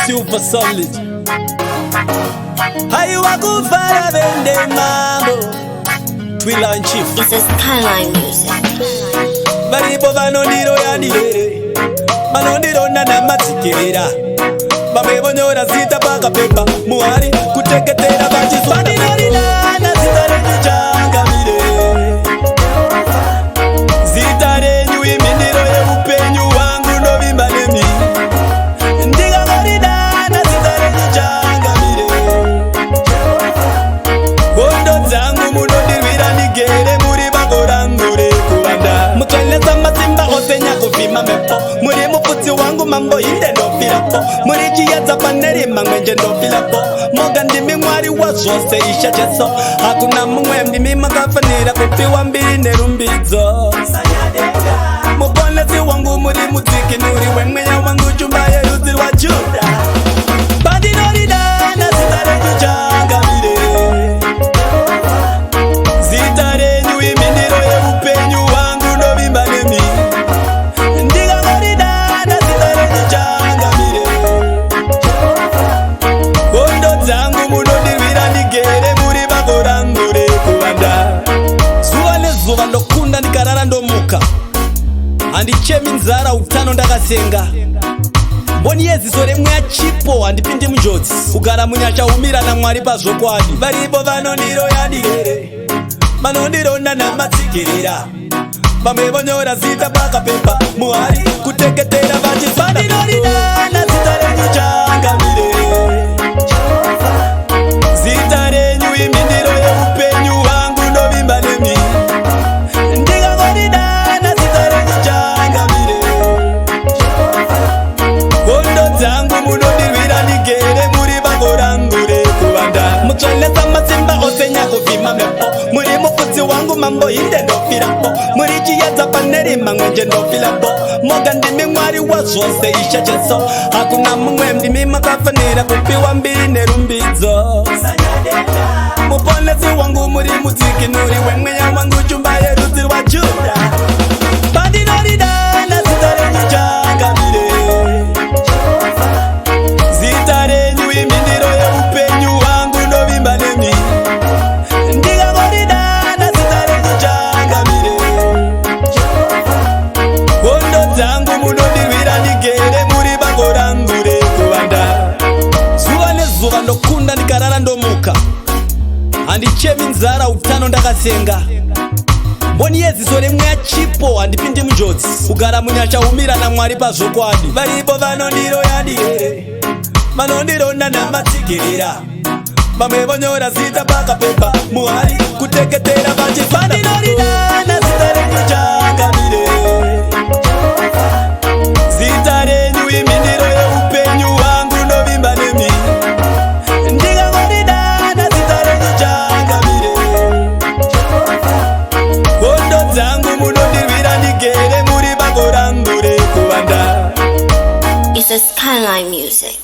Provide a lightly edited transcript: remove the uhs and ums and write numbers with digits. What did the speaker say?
Super solid. Haiwa kufara vende mambo Twila and Chief. It's a Skyline music. Baripo vanondiro yandire Manondiro nana matsikirira Bamebonyora zita paka pepa Muhari kuteketera bachisu Bandinarina na zitare kuchanga mire Zitare nyui mindiro ye upenyu wangu no vimbanemi Ndiga gorida na zitare kuchanga mire Gondo zangu munondirwira nigere muri bagorangure kuwanda Mukeleza masimba osenya kuvima mepo Muri mufutsi wangu mambo inde ndofirapo Muri chiyeza panerima mwenje ndofilapo Moga ndimi mwari wa zose ishacheso Hakuna mumwe ndimi makafanira kupiwa mbili nerumbidzo Mubonezi wangu muri muziki nuri wemweya wangu chumbaye yuzi wa juda Bandinorida na zitare kuchanga mire Zitare nyui mindiro ye upenyu wangu no vimbanemi Ndiga gorida na zitare kuchanga mire Gondo zangu munondirwira nigere muri bagorangure kuwanda Zuwa nezuva ndokunda ndikarara ndomuka Handichemi nzara utano ndakasenga Mboni yeziso remwe ya chipo handipindi munjodzi Kugara munyasha umira na mwari pazvokwadi Varipo vanondiro yandigere Manondironda na matsikirira Bamwe vonyora zita paka pepa Muhari kuteketera vachisu Bandinorida na zitare kuchanga mire Zitare nyui mindiro ye upenyu wangu no vimbanemi Ndiga gorida na zitare kuchanga mire Gondo zangu munondirwira nigere muri bagorangure kuwanda Mukeleza masimba osenya kuvima mepo Muri mufutsi wangu mambo inde ndofirapo Muri chiyeza panerima mwenje ndofilapo Moga ndimi mwari wa zose ishacheso Hakuna mumwe ndimi makafanira kupiwa mbili nerumbidzo Mubonezi wangu muri muziki nuri wemweya wangu chumbaye ruzi wa juda Bandinorida na zitare kuchanga mire Zitare nyui mindiro ye upenyu wangu no vimbanemi Ndiga gorida na zitare kuchanga mire Gondo zangu munondirwira nigere muri bagorangure kuwanda Zuwa nezuva ndokunda ndikarara ndomuka Handichemi nzara utano ndakasenga Mboni yeziso remwe ya chipo handipindi munjodzi Kugara munyasha umira na mwari pazvokwadi Varipo vanondiro yandigere Manondironda na matsikirira Bamwe vonyora zita paka pepa Muhari kuteketera vachisu Bandinorida na zitare kuchanga mire Zitare nyui mindiro ye upenyu wangu no vimbanemi Ndiga gorida na zitare kuchanga mire Gondo zangu munondirwira nigere muri bagorangure kuwanda It's a Skyline music.